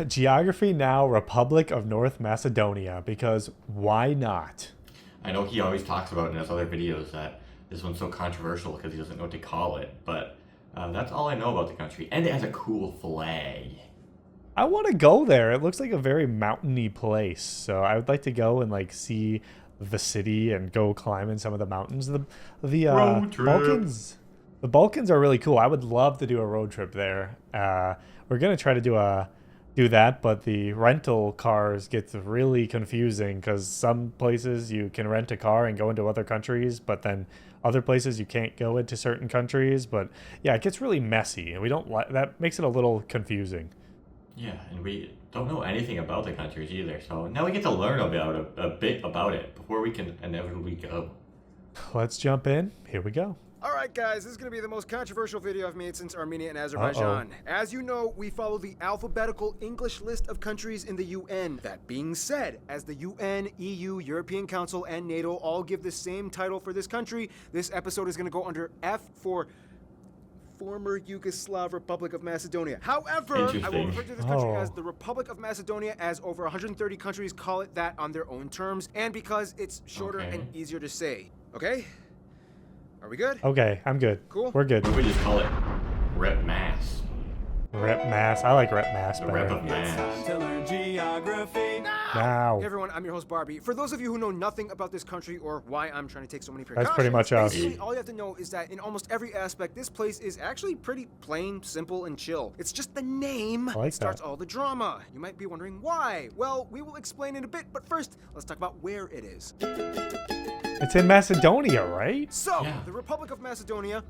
Geography Now Republic of North Macedonia, because why not? I know he always talks about in his other videos that this one's so controversial because he doesn't know what to call it, but that's all I know about the country. And it has a cool flag. I want to go there. It looks like a very mountainy place, so I would like to go and like see the city and go climb in some of the mountains. The Road trip. Balkans, the Balkans are really cool. I would love to do a road trip there. We're gonna try to do that, but the rental cars gets really confusing because some places you can rent a car and go into other countries, but then other places you can't go into certain countries. But yeah, it gets really messy, and we don't like that. Makes it a little confusing. Yeah, and we don't know anything about the countries either, so now we get to learn about a bit about it before we can inevitably go. Let's jump in. Here we go. Alright guys, this is going to be the most controversial video I've made since Armenia and Azerbaijan. As you know, we follow the alphabetical English list of countries in the UN. That being said, as the UN, EU, European Council, and NATO all give the same title for this country, this episode is going to go under F for Former Yugoslav Republic of Macedonia. However, I will refer to this country as the Republic of Macedonia, as over 130 countries call it that on their own terms, and because it's shorter and easier to say. Okay? Are we good? Okay, I'm good. Cool. We're good. What do we just call it? Rep Mass. Rep Mass. I like Rep Mass The better. Rep of Mass. To learn geography. Now. Hey everyone, I'm your host Barbie. For those of you who know nothing about this country or why I'm trying to take so many precautions, That's pretty much us. basically all you have to know is that in almost every aspect, this place is actually pretty plain, simple, and chill. It's just the name like starts that. all the drama. You might be wondering why. Well, we will explain in a bit, but first, let's talk about where it is. It's in Macedonia, right? So, Yeah. the Republic of Macedonia.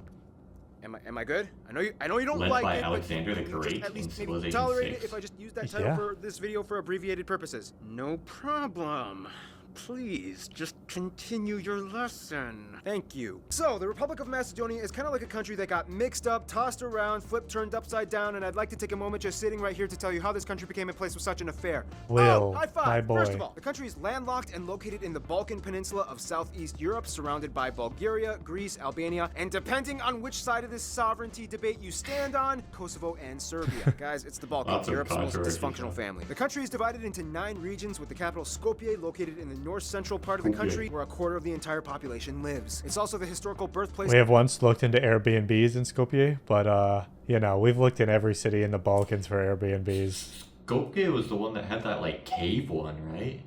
Am I good? I know you don't Led like by it, Alexander but the you Great just at in least maybe Civilization tolerate it 6. if I just use that title Yeah. for this video for abbreviated purposes. No problem. Please, just continue your lesson. Thank you. So, the Republic of Macedonia is kind of like a country that got mixed up, tossed around, flipped, turned upside down, and I'd like to take a moment just sitting right here to tell you how this country became a place with such an affair. Will, High five! my boy. First of all, the country is landlocked and located in the Balkan Peninsula of Southeast Europe, surrounded by Bulgaria, Greece, Albania, and depending on which side of this sovereignty debate you stand on, Kosovo and Serbia. Guys, it's the Balkans, Lots of Europe's most controversy, dysfunctional huh? family. The country is divided into 9 regions, with the capital Skopje located in the north-central part of the country, where a quarter of the entire population lives. It's also the historical birthplace. We have once looked into Airbnbs in Skopje, but you know, we've looked in every city in the Balkans for Airbnbs. Skopje was the one that had that like cave one, right?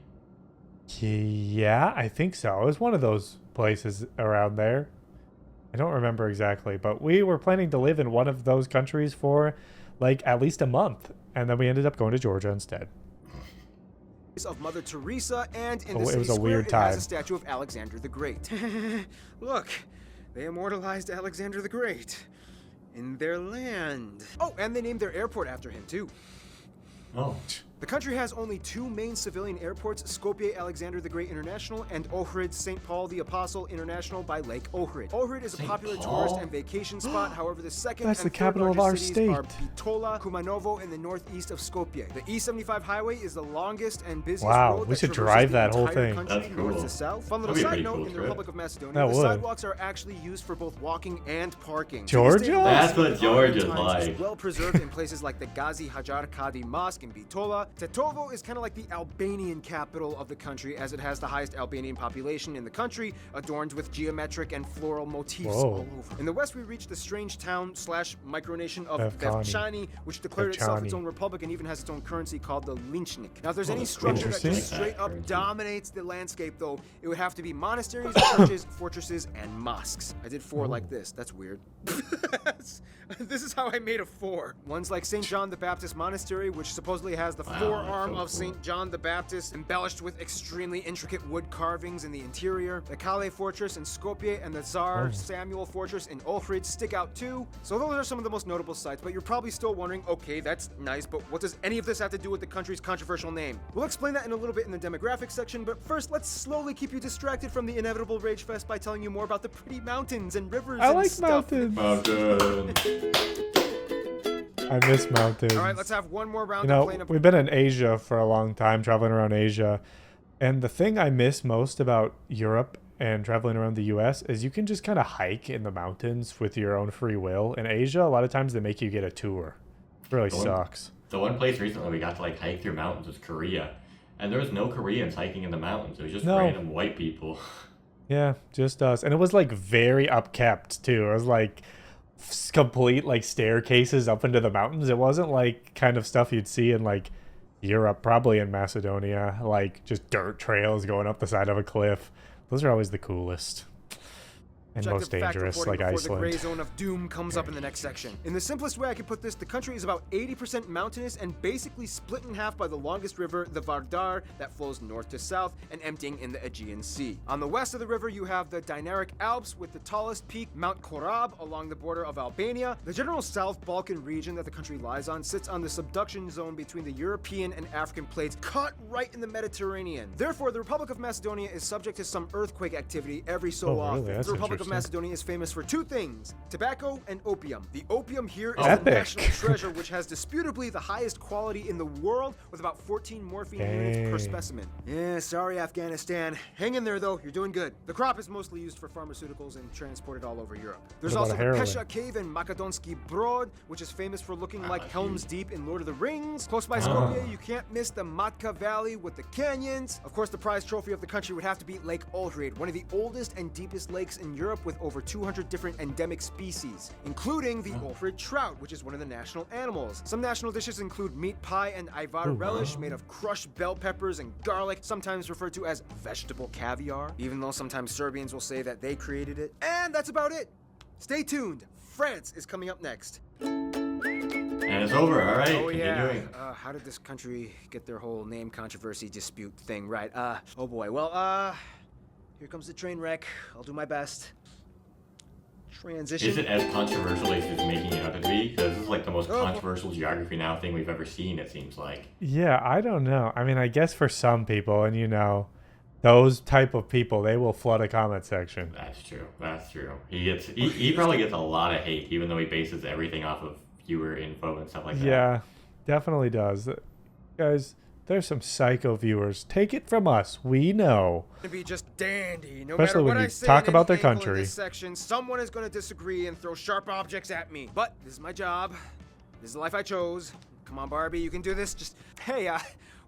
Yeah, I think so. It was one of those places around there. I don't remember exactly, but we were planning to live in one of those countries for like at least a month, and then we ended up going to Georgia instead. Of Mother Teresa, and in the It city was a square, weird it has time. a statue of Alexander the Great. Look, they immortalized Alexander the Great in their land. Oh, and they named their airport after him too. Oh. The country has only 2 main civilian airports, Skopje Alexander the Great International and Ohrid St. Paul the Apostle International by Lake Ohrid. Ohrid is a St. popular Paul? tourist and vacation spot. However, the second That's and the third capital of largest our cities are state. Bitola, Kumanovo in the northeast of Skopje. The E75 highway is the longest and busiest Wow, road we that should traverses drive the that whole entire thing. country, That's north cool. to south. Fun little That'd be a side pretty note, cool in the trip. Republic of Macedonia, That the would. sidewalks are actually used for both walking and parking. Georgia? To this day, That's what modern Georgia's times like. is well preserved in places like the Gazi Hajar Kadi Mosque in Bitola. Tetovo is kind of like the Albanian capital of the country, as it has the highest Albanian population in the country, adorned with geometric and floral motifs Whoa. all over. In the west, we reach the strange town slash micronation of Vevkani. Vevchani, which declared itself its Vevchani. own republic and even has its own currency called the Linchnik. Now, if there's any that's structure that interesting. just Like that straight up currency. dominates the landscape, though, it would have to be monasteries, churches, fortresses, and mosques. I did 4 like this. That's weird. This is how I made a 4. One's like St. John the Baptist Monastery, which supposedly has the Wow, forearm that's so of cool. St. John the Baptist, embellished with extremely intricate wood carvings in the interior. The Kale Fortress in Skopje and the Tsar Samuel Fortress in Ohrid stick out too. So those are some of the most notable sites, but you're probably still wondering, okay, that's nice, but what does any of this have to do with the country's controversial name? We'll explain that in a little bit in the demographics section, but first, let's slowly keep you distracted from the inevitable rage fest by telling you more about the pretty mountains and rivers I and like stuff. mountains. Mountain. I miss mountains. All right, let's have one more round You of know, playing up. we've been in Asia for a long time, traveling around Asia. And the thing I miss most about Europe and traveling around the US is you can just kind of hike in the mountains with your own free will. In Asia, a lot of times they make you get a tour. It really Going- sucks. The one place recently we got to like hike through mountains was Korea, and there was no Koreans hiking in the mountains. It was just No. random white people. Yeah, just us. And it was like very upkept too. It was like complete like staircases up into the mountains. It wasn't like kind of stuff you'd see in like Europe, probably in Macedonia, like just dirt trails going up the side of a cliff. Those are always the coolest. And most Objective fact dangerous, reporting like before the gray Iceland. zone of doom comes up in the next section. In the simplest way I can put this, the country is about 80% mountainous and basically split in half by the longest river, the Vardar, that flows north to south and emptying in the Aegean Sea. On the west of the river, you have the Dinaric Alps with the tallest peak, Mount Korab, along the border of Albania. The general South Balkan region that the country lies on sits on the subduction zone between the European and African plates, caught right in the Mediterranean. Therefore, the Republic of Macedonia is subject to some earthquake activity every so Oh, often. really? That's The Republic of interesting. Macedonia is famous for two things: tobacco and opium. The opium here is Epic. the national treasure, which has disputably the highest quality in the world, with about 14 morphine units per Dang. specimen. Yeah, sorry Afghanistan. Hang in there though, you're doing good. The crop is mostly used for pharmaceuticals and transported all over Europe. There's What also about the heroin? Pesha Cave in Makedonski Brod, which is famous for looking like huge. Helm's Deep in Lord of the Rings. Close by Skopje, you can't miss the Matka Valley with the canyons. Of course, the prize trophy of the country would have to be Lake Ohrid, one of the oldest and deepest lakes in Europe with over 200 different endemic species, including the Ohrid trout, which is one of the national animals. Some national dishes include meat pie and ivar relish made of crushed bell peppers and garlic, sometimes referred to as vegetable caviar, even though sometimes Serbians will say that they created it. And that's about it. Stay tuned. France is coming up next. And it's over, alright? Oh yeah. Continuing. How did this country get their whole name controversy dispute thing right? Oh boy. Well, here comes the train wreck. I'll do my best. Transition. Is it as controversial as it's making it out to be? Because this is like the most Oh. controversial Geography Now thing we've ever seen, it seems like. Yeah, I don't know. I mean, I guess for some people, and you know, those type of people, they will flood a comment section. That's true. That's true. He probably gets a lot of hate, even though he bases everything off of viewer info and stuff like that. Yeah, definitely does. Guys, there's some psycho viewers. Take it from us. We know. To be just dandy. No Especially matter what when I you say talk in about their any angle in country. this section, someone is going to disagree and throw sharp objects at me. But this is my job. This is the life I chose. Come on, Barbie, you can do this. Just hey,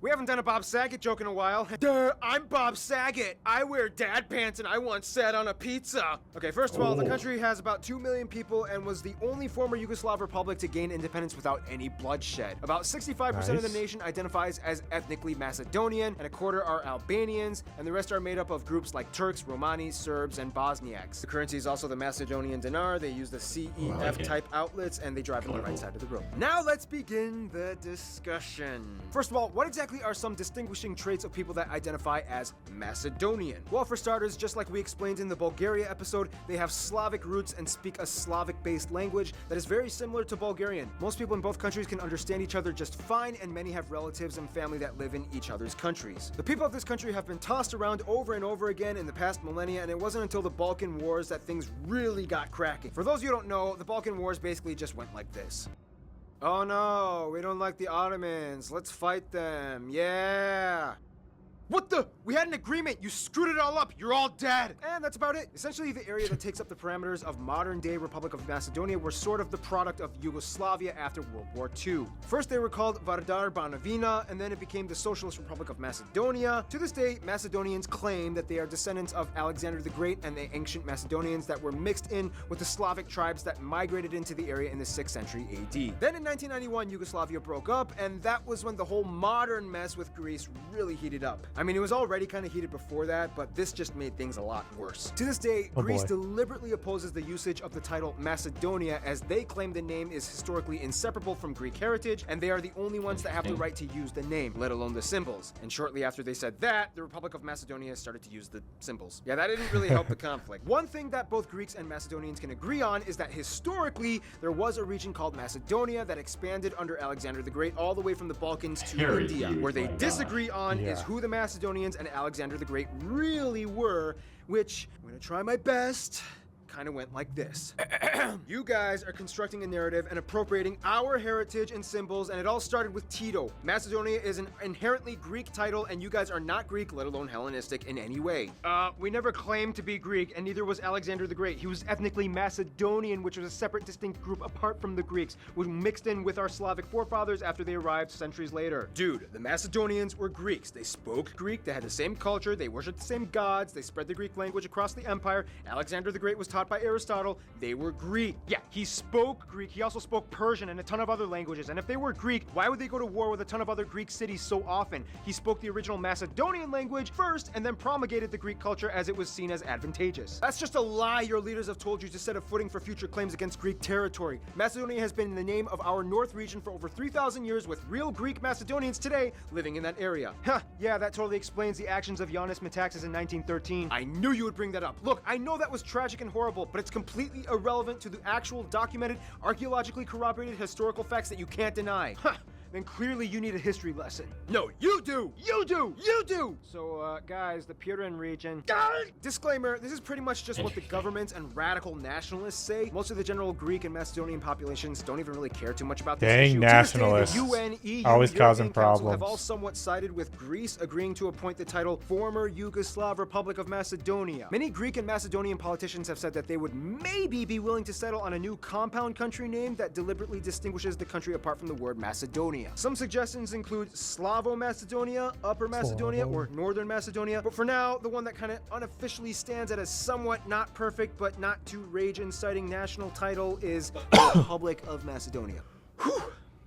we haven't done a Bob Saget joke in a while. Duh, I'm Bob Saget. I wear dad pants and I once sat on a pizza. Okay, first of all, the Oh. country has about 2 million people and was the only former Yugoslav republic to gain independence without any bloodshed. About 65% of the Nice. nation identifies as ethnically Macedonian, and a quarter are Albanians, and the rest are made up of groups like Turks, Romani, Serbs, and Bosniaks. The currency is also the Macedonian dinar. They use the CEF like it. type outlets, and they drive on the right Colorful. side of the road. Now let's begin the discussion. First of all, what exactly are some distinguishing traits of people that identify as Macedonian? Well, for starters, just like we explained in the Bulgaria episode, they have Slavic roots and speak a Slavic-based language that is very similar to Bulgarian. Most people in both countries can understand each other just fine, and many have relatives and family that live in each other's countries. The people of this country have been tossed around over and over again in the past millennia, and it wasn't until the Balkan Wars that things really got cracking. For those of you who don't know, the Balkan Wars basically just went like this. Oh no, we don't like the Ottomans. Let's fight them. Yeah. What the? We had an agreement. You screwed it all up. You're all dead. And that's about it. Essentially, the area that takes up the parameters of modern-day Republic of Macedonia were sort of the product of Yugoslavia after World War II. First, they were called Vardar Banovina, and then it became the Socialist Republic of Macedonia. To this day, Macedonians claim that they are descendants of Alexander the Great and the ancient Macedonians that were mixed in with the Slavic tribes that migrated into the area in the 6th century AD. Then in 1991, Yugoslavia broke up, and that was when the whole modern mess with Greece really heated up. I mean, it was already kind of heated before that, but this just made things a lot worse. To this day, Oh, Greece boy. deliberately opposes the usage of the title Macedonia, as they claim the name is historically inseparable from Greek heritage, and they are the only ones that have the right to use the name, let alone the symbols. And shortly after they said that, the Republic of Macedonia started to use the symbols. Yeah, that didn't really help the conflict. One thing that both Greeks and Macedonians can agree on is that historically, there was a region called Macedonia that expanded under Alexander the Great all the way from the Balkans to Very India. huge, Where they my gosh. disagree on is Yeah. who the Macedonians and Alexander the Great really were, which I'm gonna try my best. kind of went like this. You guys are constructing a narrative and appropriating our heritage and symbols, and it all started with Tito. Macedonia is an inherently Greek title, and you guys are not Greek, let alone Hellenistic in any way. We never claimed to be Greek, and neither was Alexander the Great. He was ethnically Macedonian, which was a separate, distinct group apart from the Greeks, which mixed in with our Slavic forefathers after they arrived centuries later. Dude, the Macedonians were Greeks. They spoke Greek, they had the same culture, they worshipped the same gods, they spread the Greek language across the empire. Alexander the Great was taught by Aristotle. They were Greek. Yeah, he spoke Greek. He also spoke Persian and a ton of other languages. And if they were Greek, why would they go to war with a ton of other Greek cities so often? He spoke the original Macedonian language first and then promulgated the Greek culture as it was seen as advantageous. That's just a lie your leaders have told you to set a footing for future claims against Greek territory. Macedonia has been in the name of our North region for over 3,000 years, with real Greek Macedonians today living in that area. Huh, yeah, that totally explains the actions of Ioannis Metaxas in 1913. I knew you would bring that up. Look, I know that was tragic and horrible, but it's completely irrelevant to the actual documented, archaeologically corroborated historical facts that you can't deny. Huh. Then clearly you need a history lesson. No, you do! You do! You do! So, guys, the Pirin region... Disclaimer, this is pretty much just what the governments and radical nationalists say. Most of the general Greek and Macedonian populations don't even really care too much about this issue. Dang nationalists. To this day, the UN, EU, Always European causing Council problems. have all somewhat sided with Greece, agreeing to appoint the title Former Yugoslav Republic of Macedonia. Many Greek and Macedonian politicians have said that they would maybe be willing to settle on a new compound country name that deliberately distinguishes the country apart from the word Macedonia. Some suggestions include Slavo-Macedonia, Upper Macedonia, or Northern Macedonia, but for now, the one that kind of unofficially stands at a somewhat not perfect but not too rage-inciting national title is Republic of Macedonia. Whew.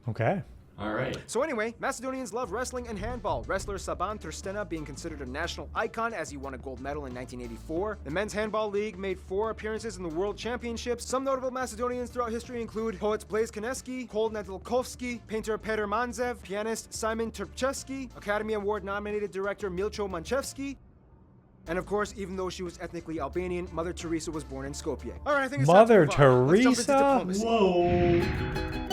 Okay. All right. So anyway, Macedonians love wrestling and handball. Wrestler Saban Trstena being considered a national icon as he won a gold medal in 1984. The men's handball league made 4 appearances in the World Championships. Some notable Macedonians throughout history include poets Blaise Koneski, Kol Nedeljkovski, painter Peter Manzev, pianist Simon Turpchevsky, Academy Award-nominated director Milcho Manchevsky, and of course, even though she was ethnically Albanian, Mother Teresa was born in Skopje. All right, I think it's Mother time to move on. Let's jump into Teresa? diplomacy. Whoa.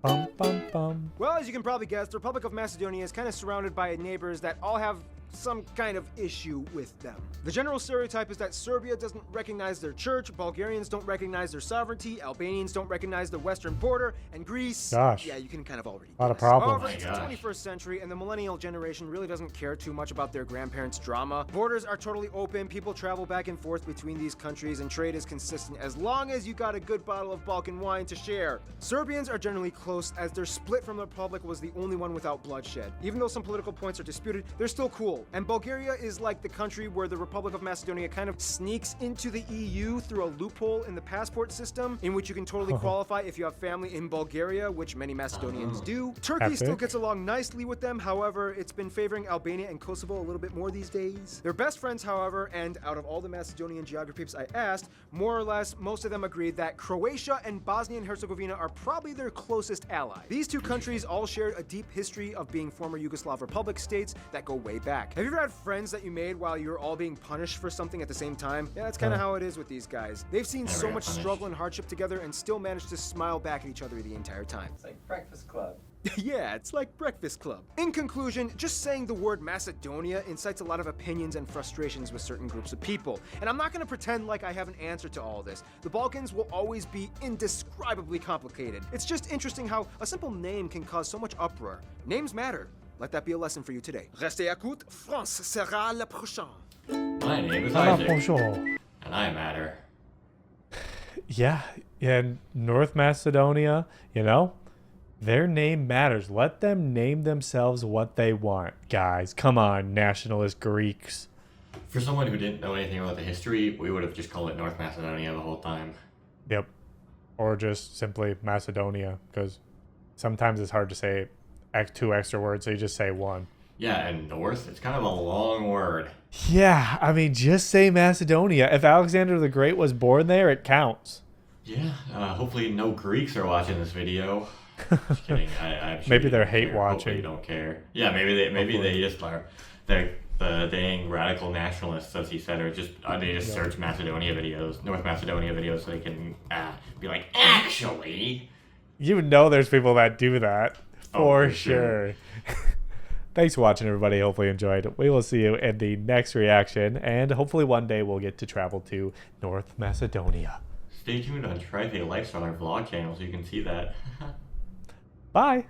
Bum, bum, bum. Well, as you can probably guess, the Republic of Macedonia is kind of surrounded by neighbors that all have some kind of issue with them. The general stereotype is that Serbia doesn't recognize their church, Bulgarians don't recognize their sovereignty, Albanians don't recognize the western border, and Greece... Gosh. Yeah, you can kind of already Lot of guess. problems. However, it's the 21st century, and the millennial generation really doesn't care too much about their grandparents' drama. Borders are totally open, people travel back and forth between these countries, and trade is consistent as long as you got a good bottle of Balkan wine to share. Serbians are generally close, as their split from the Republic was the only one without bloodshed. Even though some political points are disputed, they're still cool. And Bulgaria is like the country where the Republic of Macedonia kind of sneaks into the EU through a loophole in the passport system, in which you can totally qualify if you have family in Bulgaria, which many Macedonians do. Turkey still Epic. gets along nicely with them, however, it's been favoring Albania and Kosovo a little bit more these days. They're best friends, however, and out of all the Macedonian geographies I asked, more or less, most of them agreed that Croatia and Bosnia and Herzegovina are probably their closest ally. These two countries all shared a deep history of being former Yugoslav republic states that go way back. Have you ever had friends that you made while you're all being punished for something at the same time? Yeah, that's kind of how it is with these guys. They've seen Never so got much punished. struggle and hardship together and still managed to smile back at each other the entire time. It's like Breakfast Club. Yeah, it's like Breakfast Club. In conclusion, just saying the word Macedonia incites a lot of opinions and frustrations with certain groups of people. And I'm not going to pretend like I have an answer to all this. The Balkans will always be indescribably complicated. It's just interesting how a simple name can cause so much uproar. Names matter. Let that be a lesson for you today. Restez à l'écoute, France sera la prochaine. My name is Ah, Isaac, bonjour. and I matter. Yeah, and North Macedonia, you know, their name matters. Let them name themselves what they want, guys. Come on, nationalist Greeks. For someone who didn't know anything about the history, we would have just called it North Macedonia the whole time. Yep. Or just simply Macedonia, because sometimes it's hard to say 2 extra words, so you just say one. Yeah, and North, it's kind of a long word. Yeah, I mean, just say Macedonia. If Alexander the Great was born there, it counts. Yeah, hopefully no Greeks are watching this video. Just kidding. I'm sure Maybe you they're don't hate care. Hopefully watching. you don't care. Yeah, maybe they just are. They're the dang radical nationalists, as he said, or just they just search Macedonia videos, North Macedonia videos, so they can be like, actually. You know there's people that do that. Oh, For for sure. sure. Thanks for watching, everybody. Hopefully you enjoyed. We will see you in the next reaction, and hopefully one day we'll get to travel to North Macedonia. Stay tuned on TriFate Lifestyle, our vlog channel, so you can see that. Bye.